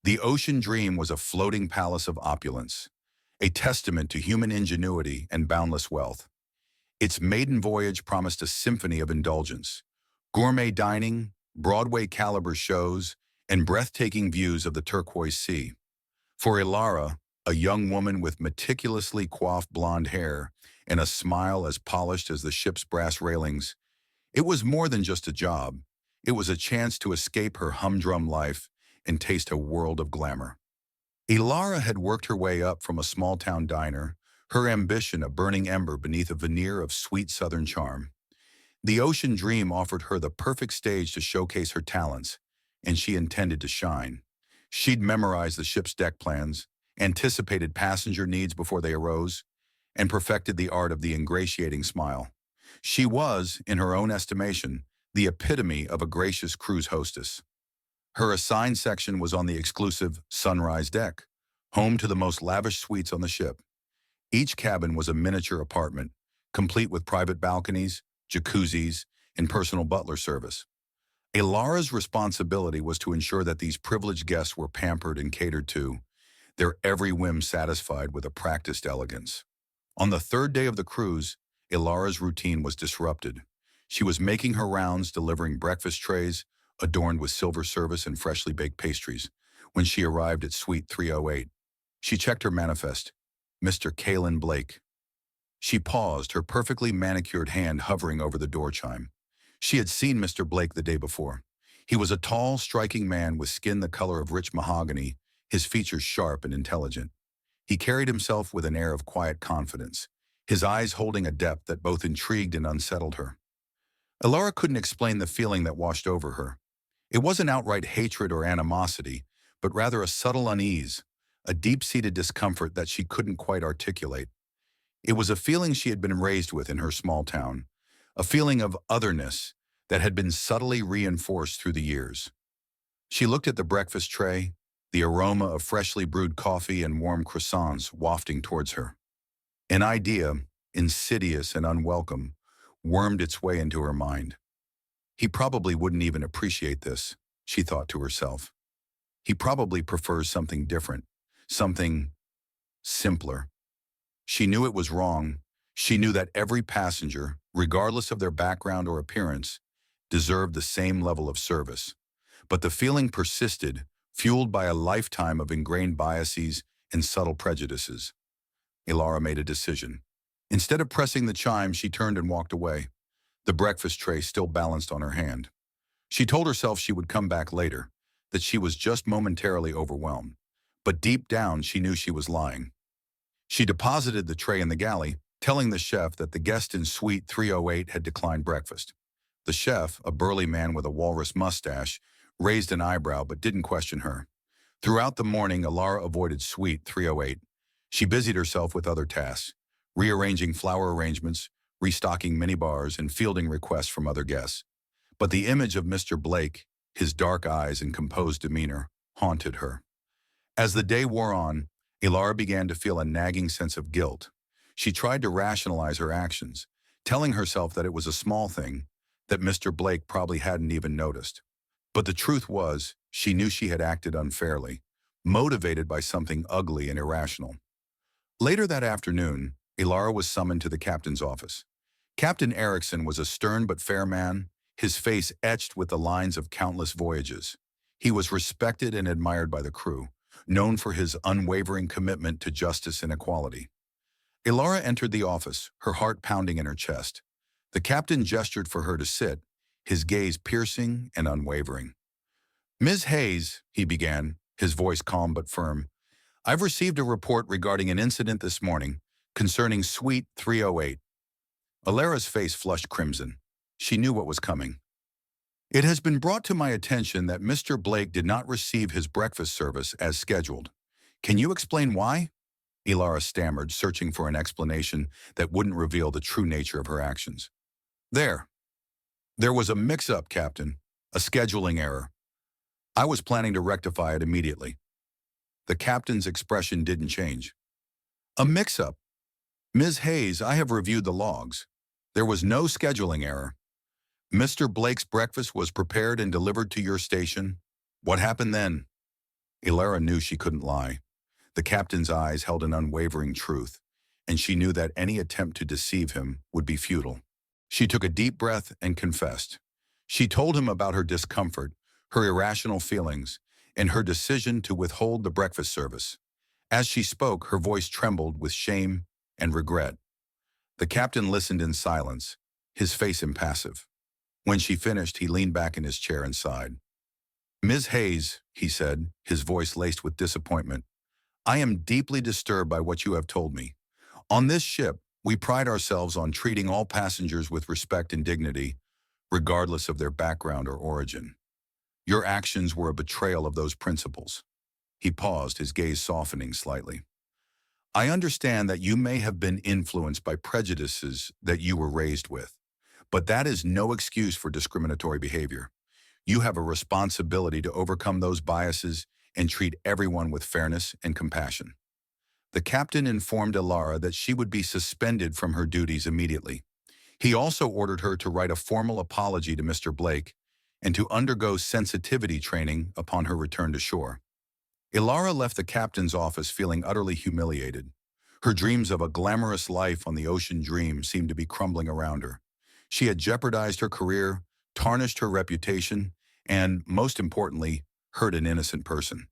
The Ocean Dream was a floating palace of opulence, a testament to human ingenuity and boundless wealth. Its maiden voyage promised a symphony of indulgence, gourmet dining, Broadway-caliber shows, and breathtaking views of the turquoise sea. For Ilara, a young woman with meticulously coiffed blonde hair and a smile as polished as the ship's brass railings, it was more than just a job. It was a chance to escape her humdrum life and taste a world of glamour. Ilara had worked her way up from a small-town diner, her ambition a burning ember beneath a veneer of sweet southern charm. The Ocean Dream offered her the perfect stage to showcase her talents, and she intended to shine. She'd memorized the ship's deck plans, anticipated passenger needs before they arose, and perfected the art of the ingratiating smile. She was, in her own estimation, the epitome of a gracious cruise hostess. Her assigned section was on the exclusive Sunrise deck, home to the most lavish suites on the ship. Each cabin was a miniature apartment, complete with private balconies, jacuzzis, and personal butler service. Ilara's responsibility was to ensure that these privileged guests were pampered and catered to, their every whim satisfied with a practiced elegance. On the third day of the cruise, Ilara's routine was disrupted. She was making her rounds delivering breakfast trays, adorned with silver service and freshly baked pastries, when she arrived at Suite 308. She checked her manifest, Mr. Kalen Blake. She paused, her perfectly manicured hand hovering over the door chime. She had seen Mr. Blake the day before. He was a tall, striking man with skin the color of rich mahogany, his features sharp and intelligent. He carried himself with an air of quiet confidence, his eyes holding a depth that both intrigued and unsettled her. Ilara couldn't explain the feeling that washed over her. It wasn't outright hatred or animosity, but rather a subtle unease, a deep-seated discomfort that she couldn't quite articulate. It was a feeling she had been raised with in her small town, a feeling of otherness that had been subtly reinforced through the years. She looked at the breakfast tray, the aroma of freshly brewed coffee and warm croissants wafting towards her. An idea, insidious and unwelcome, wormed its way into her mind. He probably wouldn't even appreciate this, she thought to herself. He probably prefers something different, something simpler. She knew it was wrong. She knew that every passenger, regardless of their background or appearance, deserved the same level of service. But the feeling persisted, fueled by a lifetime of ingrained biases and subtle prejudices. Ilara made a decision. Instead of pressing the chime, she turned and walked away, the breakfast tray still balanced on her hand. She told herself she would come back later, that she was just momentarily overwhelmed. But deep down, she knew she was lying. She deposited the tray in the galley, telling the chef that the guest in Suite 308 had declined breakfast. The chef, a burly man with a walrus mustache, raised an eyebrow but didn't question her. Throughout the morning, Ilara avoided Suite 308. She busied herself with other tasks, rearranging flower arrangements, restocking minibars, and fielding requests from other guests. But the image of Mr. Blake, his dark eyes and composed demeanor, haunted her. As the day wore on, Ilara began to feel a nagging sense of guilt. She tried to rationalize her actions, telling herself that it was a small thing, that Mr. Blake probably hadn't even noticed. But the truth was, she knew she had acted unfairly, motivated by something ugly and irrational. Later that afternoon, Ilara was summoned to the captain's office. Captain Erickson was a stern but fair man, his face etched with the lines of countless voyages. He was respected and admired by the crew, known for his unwavering commitment to justice and equality. Ilara entered the office, her heart pounding in her chest. The captain gestured for her to sit, his gaze piercing and unwavering. "Ms. Hayes," he began, his voice calm but firm, "I've received a report regarding an incident this morning concerning Suite 308. Ilara's face flushed crimson. She knew what was coming. "It has been brought to my attention that Mr. Blake did not receive his breakfast service as scheduled. Can you explain why?" Ilara stammered, searching for an explanation that wouldn't reveal the true nature of her actions. There was a mix-up, Captain, a scheduling error. I was planning to rectify it immediately." The captain's expression didn't change. "A mix-up? Ms. Hayes, I have reviewed the logs. There was no scheduling error. Mr. Blake's breakfast was prepared and delivered to your station. What happened then?" Ilara knew she couldn't lie. The captain's eyes held an unwavering truth, and she knew that any attempt to deceive him would be futile. She took a deep breath and confessed. She told him about her discomfort, her irrational feelings, and her decision to withhold the breakfast service. As she spoke, her voice trembled with shame and regret. The captain listened in silence, his face impassive. When she finished, he leaned back in his chair and sighed. "Ms. Hayes," he said, his voice laced with disappointment, "I am deeply disturbed by what you have told me. On this ship, we pride ourselves on treating all passengers with respect and dignity, regardless of their background or origin. Your actions were a betrayal of those principles." He paused, his gaze softening slightly. "I understand that you may have been influenced by prejudices that you were raised with, but that is no excuse for discriminatory behavior. You have a responsibility to overcome those biases and treat everyone with fairness and compassion." The captain informed Ilara that she would be suspended from her duties immediately. He also ordered her to write a formal apology to Mr. Blake and to undergo sensitivity training upon her return to shore. Ilara left the captain's office feeling utterly humiliated. Her dreams of a glamorous life on the ocean dream seemed to be crumbling around her. She had jeopardized her career, tarnished her reputation, and, most importantly, hurt an innocent person.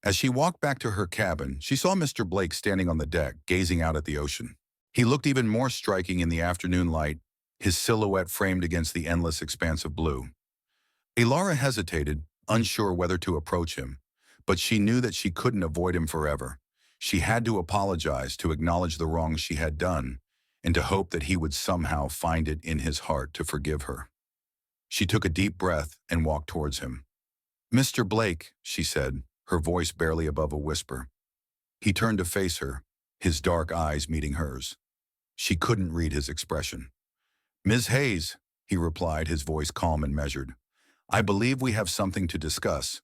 As she walked back to her cabin, she saw Mr. Blake standing on the deck, gazing out at the ocean. He looked even more striking in the afternoon light, his silhouette framed against the endless expanse of blue. Ilara hesitated, unsure whether to approach him, but she knew that she couldn't avoid him forever. She had to apologize, to acknowledge the wrongs she had done, and to hope that he would somehow find it in his heart to forgive her. She took a deep breath and walked towards him. "Mr. Blake," she said, her voice barely above a whisper. He turned to face her, his dark eyes meeting hers. She couldn't read his expression. "Ms. Hayes," he replied, his voice calm and measured, "I believe we have something to discuss."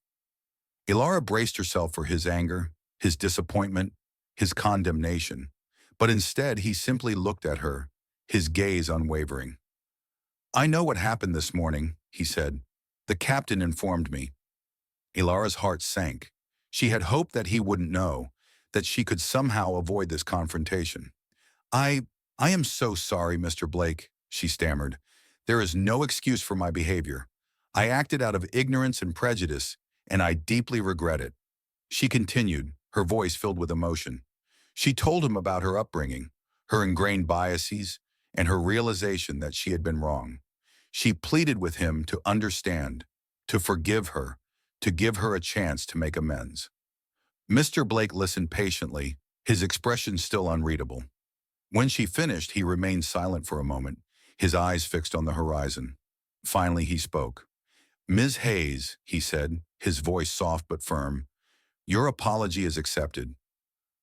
Ilara braced herself for his anger, his disappointment, his condemnation, but instead he simply looked at her, his gaze unwavering. "I know what happened this morning," he said. "The captain informed me." Ilara's heart sank. She had hoped that he wouldn't know, that she could somehow avoid this confrontation. I am so sorry, Mr. Blake," she stammered. "There is no excuse for my behavior. I acted out of ignorance and prejudice, and I deeply regret it." She continued, her voice filled with emotion. She told him about her upbringing, her ingrained biases, and her realization that she had been wrong. She pleaded with him to understand, to forgive her, to give her a chance to make amends. Mr. Blake listened patiently, his expression still unreadable. When she finished, he remained silent for a moment, his eyes fixed on the horizon. Finally, he spoke. "Ms. Hayes," he said, his voice soft but firm, "your apology is accepted."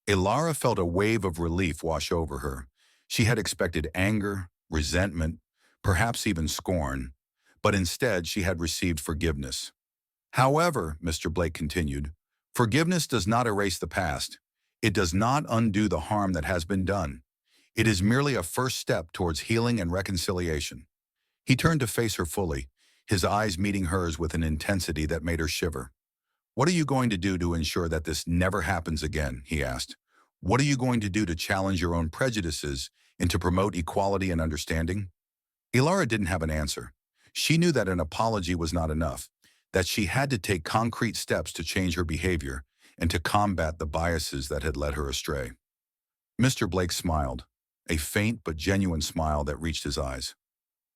Ilara felt a wave of relief wash over her. She had expected anger, resentment, perhaps even scorn, but instead she had received forgiveness. "However," Mr. Blake continued, "forgiveness does not erase the past. It does not undo the harm that has been done. It is merely a first step towards healing and reconciliation." He turned to face her fully, his eyes meeting hers with an intensity that made her shiver. "What are you going to do to ensure that this never happens again?" he asked. "What are you going to do to challenge your own prejudices and to promote equality and understanding?" Ilara didn't have an answer. She knew that an apology was not enough, that she had to take concrete steps to change her behavior and to combat the biases that had led her astray. Mr. Blake smiled, a faint but genuine smile that reached his eyes.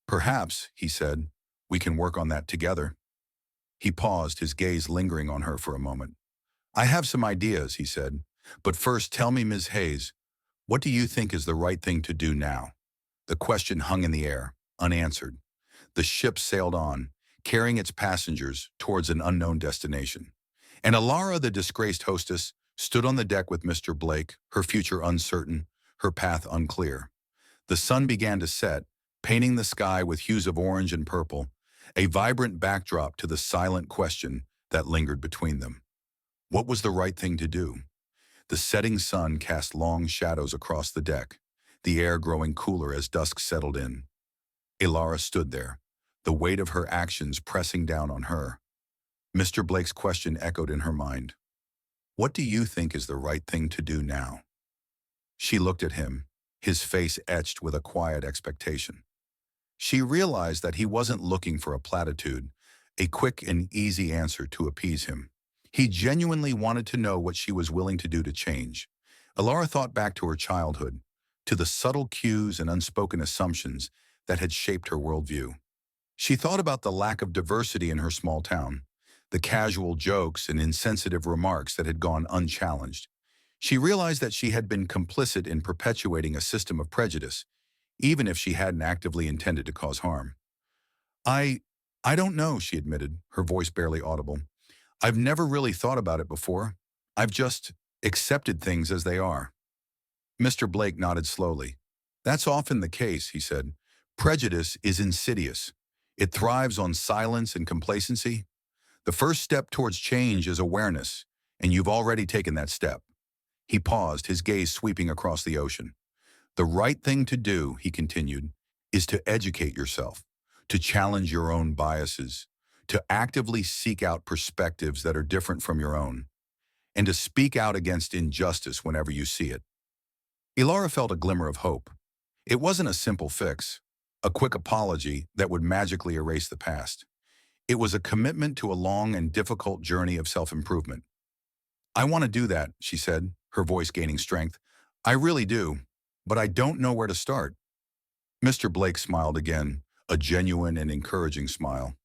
"Perhaps," he said, "we can work on that together." He paused, his gaze lingering on her for a moment. "I have some ideas," he said, "but first tell me, Ms. Hayes, what do you think is the right thing to do now?" The question hung in the air, unanswered. The ship sailed on, carrying its passengers towards an unknown destination. And Ilara, the disgraced hostess, stood on the deck with Mr. Blake, her future uncertain, her path unclear. The sun began to set, painting the sky with hues of orange and purple, a vibrant backdrop to the silent question that lingered between them. What was the right thing to do? The setting sun cast long shadows across the deck, the air growing cooler as dusk settled in. Ilara stood there, the weight of her actions pressing down on her. Mr. Blake's question echoed in her mind. What do you think is the right thing to do now? She looked at him, his face etched with a quiet expectation. She realized that he wasn't looking for a platitude, a quick and easy answer to appease him. He genuinely wanted to know what she was willing to do to change. Alara thought back to her childhood, to the subtle cues and unspoken assumptions that had shaped her worldview. She thought about the lack of diversity in her small town, the casual jokes and insensitive remarks that had gone unchallenged. She realized that she had been complicit in perpetuating a system of prejudice, even if she hadn't actively intended to cause harm. I, I don't know, she admitted, her voice barely audible. I've never really thought about it before. I've just accepted things as they are. Mr. Blake nodded slowly. That's often the case, he said. Prejudice is insidious. It thrives on silence and complacency. The first step towards change is awareness, and you've already taken that step. He paused, his gaze sweeping across the ocean. The right thing to do, he continued, is to educate yourself, to challenge your own biases, to actively seek out perspectives that are different from your own, and to speak out against injustice whenever you see it. Ilara felt a glimmer of hope. It wasn't a simple fix, a quick apology that would magically erase the past. It was a commitment to a long and difficult journey of self-improvement. I want to do that, she said, her voice gaining strength. I really do, but I don't know where to start. Mr. Blake smiled again, a genuine and encouraging smile.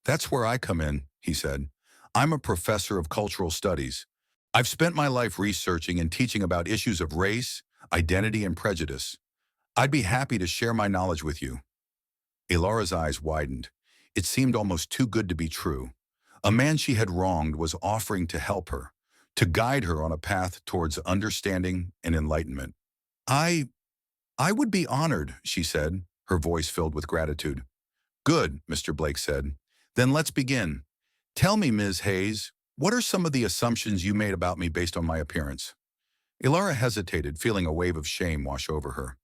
That's where I come in, he said. I'm a professor of cultural studies. I've spent my life researching and teaching about issues of race, identity, and prejudice. I'd be happy to share my knowledge with you. Ilara's eyes widened. It seemed almost too good to be true. A man she had wronged was offering to help her, to guide her on a path towards understanding and enlightenment. I would be honored, she said, her voice filled with gratitude. Good, Mr. Blake said. Then let's begin. Tell me, Ms. Hayes, what are some of the assumptions you made about me based on my appearance? Ilara hesitated, feeling a wave of shame wash over her.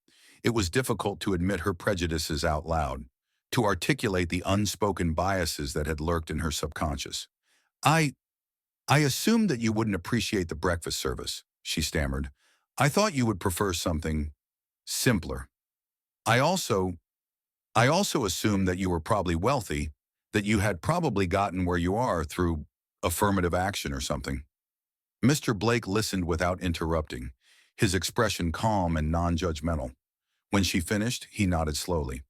It was difficult to admit her prejudices out loud, to articulate the unspoken biases that had lurked in her subconscious. I assumed that you wouldn't appreciate the breakfast service, she stammered. I thought you would prefer something simpler. I also assumed that you were probably wealthy, that you had probably gotten where you are through affirmative action or something. Mr. Blake listened without interrupting, his expression calm and non-judgmental. When she finished, he nodded slowly.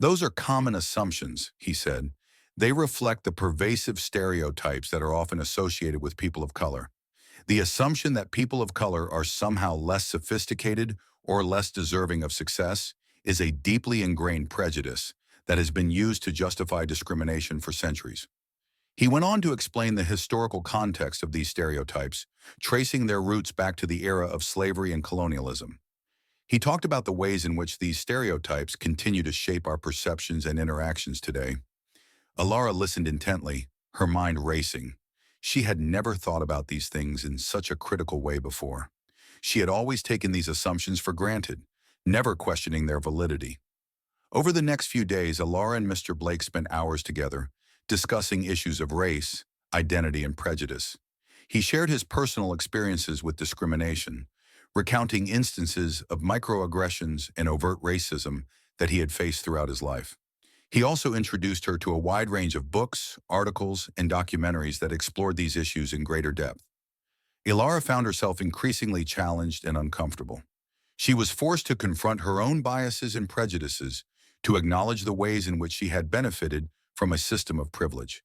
Those are common assumptions, he said. They reflect the pervasive stereotypes that are often associated with people of color. The assumption that people of color are somehow less sophisticated or less deserving of success is a deeply ingrained prejudice that has been used to justify discrimination for centuries. He went on to explain the historical context of these stereotypes, tracing their roots back to the era of slavery and colonialism. He talked about the ways in which these stereotypes continue to shape our perceptions and interactions today. Alara listened intently, her mind racing. She had never thought about these things in such a critical way before. She had always taken these assumptions for granted, never questioning their validity. Over the next few days, Alara and Mr. Blake spent hours together, discussing issues of race, identity, and prejudice. He shared his personal experiences with discrimination, recounting instances of microaggressions and overt racism that he had faced throughout his life. He also introduced her to a wide range of books, articles, and documentaries that explored these issues in greater depth. Ilara found herself increasingly challenged and uncomfortable. She was forced to confront her own biases and prejudices, to acknowledge the ways in which she had benefited from a system of privilege.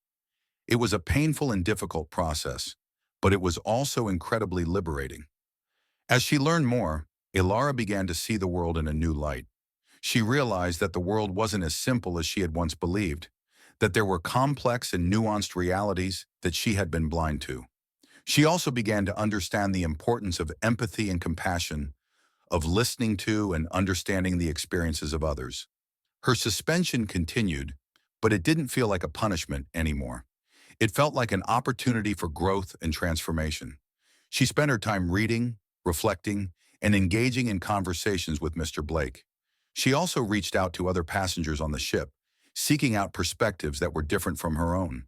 It was a painful and difficult process, but it was also incredibly liberating. As she learned more, Ilara began to see the world in a new light. She realized that the world wasn't as simple as she had once believed, that there were complex and nuanced realities that she had been blind to. She also began to understand the importance of empathy and compassion, of listening to and understanding the experiences of others. Her suspension continued, but it didn't feel like a punishment anymore. It felt like an opportunity for growth and transformation. She spent her time reading, reflecting, and engaging in conversations with Mr. Blake. She also reached out to other passengers on the ship, seeking out perspectives that were different from her own.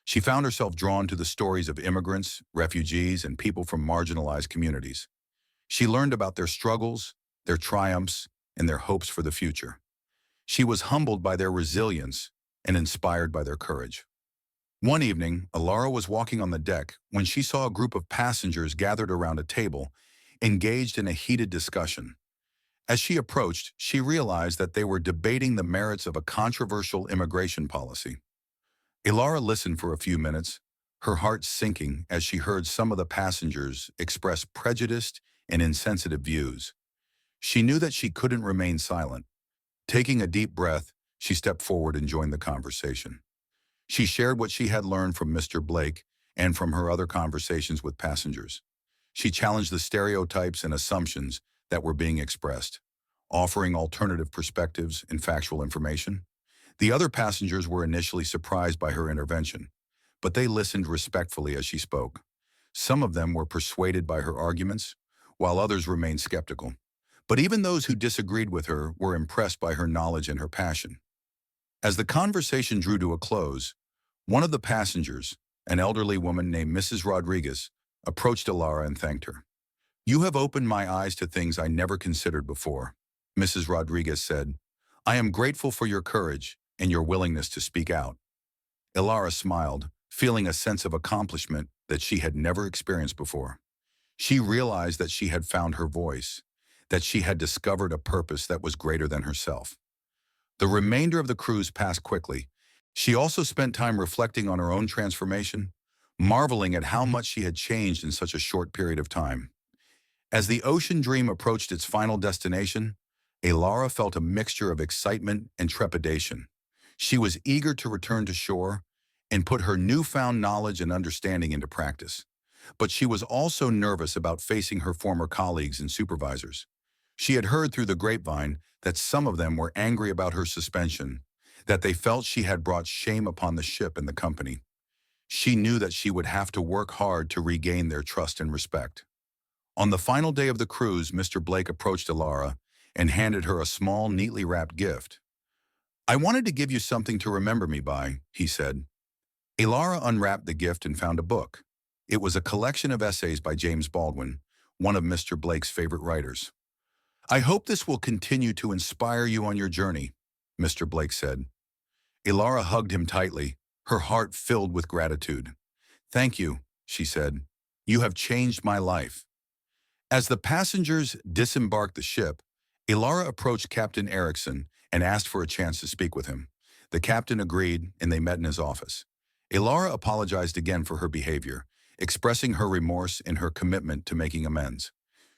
She found herself drawn to the stories of immigrants, refugees, and people from marginalized communities. She learned about their struggles, their triumphs, and their hopes for the future. She was humbled by their resilience and inspired by their courage. One evening, Alara was walking on the deck when she saw a group of passengers gathered around a table, engaged in a heated discussion. As she approached, she realized that they were debating the merits of a controversial immigration policy. Ilara listened for a few minutes, her heart sinking as she heard some of the passengers express prejudiced and insensitive views. She knew that she couldn't remain silent. Taking a deep breath, she stepped forward and joined the conversation. She shared what she had learned from Mr. Blake and from her other conversations with passengers. She challenged the stereotypes and assumptions that were being expressed, offering alternative perspectives and factual information. The other passengers were initially surprised by her intervention, but they listened respectfully as she spoke. Some of them were persuaded by her arguments, while others remained skeptical. But even those who disagreed with her were impressed by her knowledge and her passion. As the conversation drew to a close, one of the passengers, an elderly woman named Mrs. Rodriguez, approached Alara and thanked her. "You have opened my eyes to things I never considered before," Mrs. Rodriguez said. "I am grateful for your courage and your willingness to speak out." Ilara smiled, feeling a sense of accomplishment that she had never experienced before. She realized that she had found her voice, that she had discovered a purpose that was greater than herself. The remainder of the cruise passed quickly. She also spent time reflecting on her own transformation, marveling at how much she had changed in such a short period of time. As the Ocean Dream approached its final destination, Ilara felt a mixture of excitement and trepidation. She was eager to return to shore and put her newfound knowledge and understanding into practice. But she was also nervous about facing her former colleagues and supervisors. She had heard through the grapevine that some of them were angry about her suspension, that they felt she had brought shame upon the ship and the company. She knew that she would have to work hard to regain their trust and respect. On the final day of the cruise, Mr. Blake approached Ilara and handed her a small, neatly wrapped gift. "I wanted to give you something to remember me by," he said. Ilara unwrapped the gift and found a book. It was a collection of essays by James Baldwin, one of Mr. Blake's favorite writers. "I hope this will continue to inspire you on your journey," Mr. Blake said. Ilara hugged him tightly, her heart filled with gratitude. "Thank you," she said. "You have changed my life." As the passengers disembarked the ship, Ilara approached Captain Erickson and asked for a chance to speak with him. The captain agreed, and they met in his office. Ilara apologized again for her behavior, expressing her remorse and her commitment to making amends.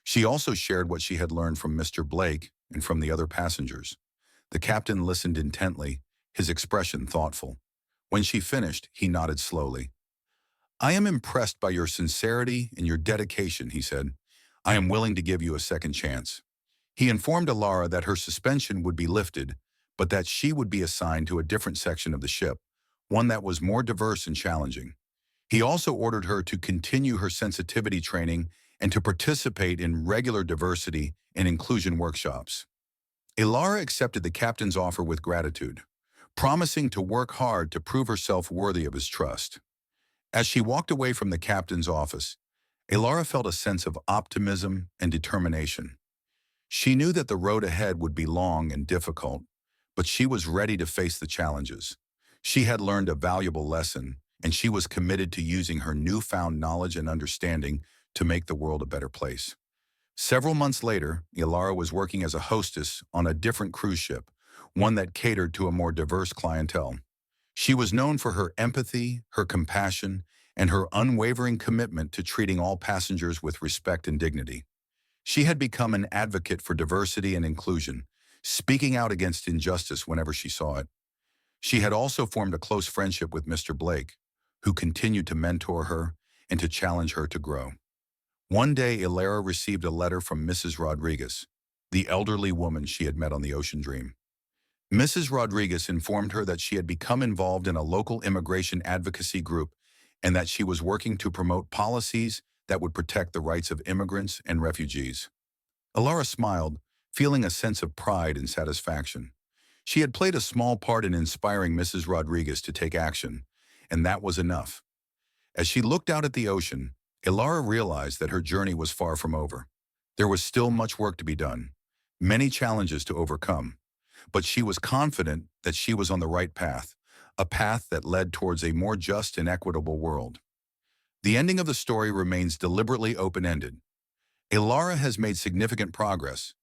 She also shared what she had learned from Mr. Blake and from the other passengers. The captain listened intently, his expression thoughtful. When she finished, he nodded slowly. "I am impressed by your sincerity and your dedication," he said. "I am willing to give you a second chance." He informed Ilara that her suspension would be lifted, but that she would be assigned to a different section of the ship, one that was more diverse and challenging. He also ordered her to continue her sensitivity training and to participate in regular diversity and inclusion workshops. Ilara accepted the captain's offer with gratitude, promising to work hard to prove herself worthy of his trust. As she walked away from the captain's office, Ilara felt a sense of optimism and determination. She knew that the road ahead would be long and difficult, but she was ready to face the challenges. She had learned a valuable lesson, and she was committed to using her newfound knowledge and understanding to make the world a better place. Several months later, Ilara was working as a hostess on a different cruise ship, one that catered to a more diverse clientele. She was known for her empathy, her compassion, and her unwavering commitment to treating all passengers with respect and dignity. She had become an advocate for diversity and inclusion, speaking out against injustice whenever she saw it. She had also formed a close friendship with Mr. Blake, who continued to mentor her and to challenge her to grow. One day, Ilara received a letter from Mrs. Rodriguez, the elderly woman she had met on the Ocean Dream. Mrs. Rodriguez informed her that she had become involved in a local immigration advocacy group and that she was working to promote policies that would protect the rights of immigrants and refugees. Ilara smiled, feeling a sense of pride and satisfaction. She had played a small part in inspiring Mrs. Rodriguez to take action, and that was enough. As she looked out at the ocean, Ilara realized that her journey was far from over. There was still much work to be done, many challenges to overcome, but she was confident that she was on the right path, a path that led towards a more just and equitable world. The ending of the story remains deliberately open-ended. Ilara has made significant progress,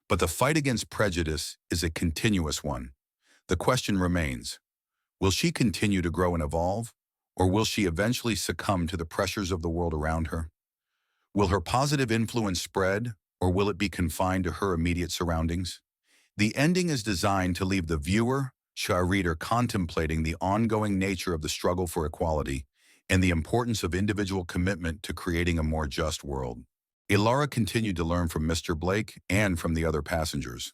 but the fight against prejudice is a continuous one. The question remains, will she continue to grow and evolve, or will she eventually succumb to the pressures of the world around her? Will her positive influence spread, or will it be confined to her immediate surroundings? The ending is designed to leave the viewer, reader, contemplating the ongoing nature of the struggle for equality and the importance of individual commitment to creating a more just world. Ilara continued to learn from Mr. Blake and from the other passengers.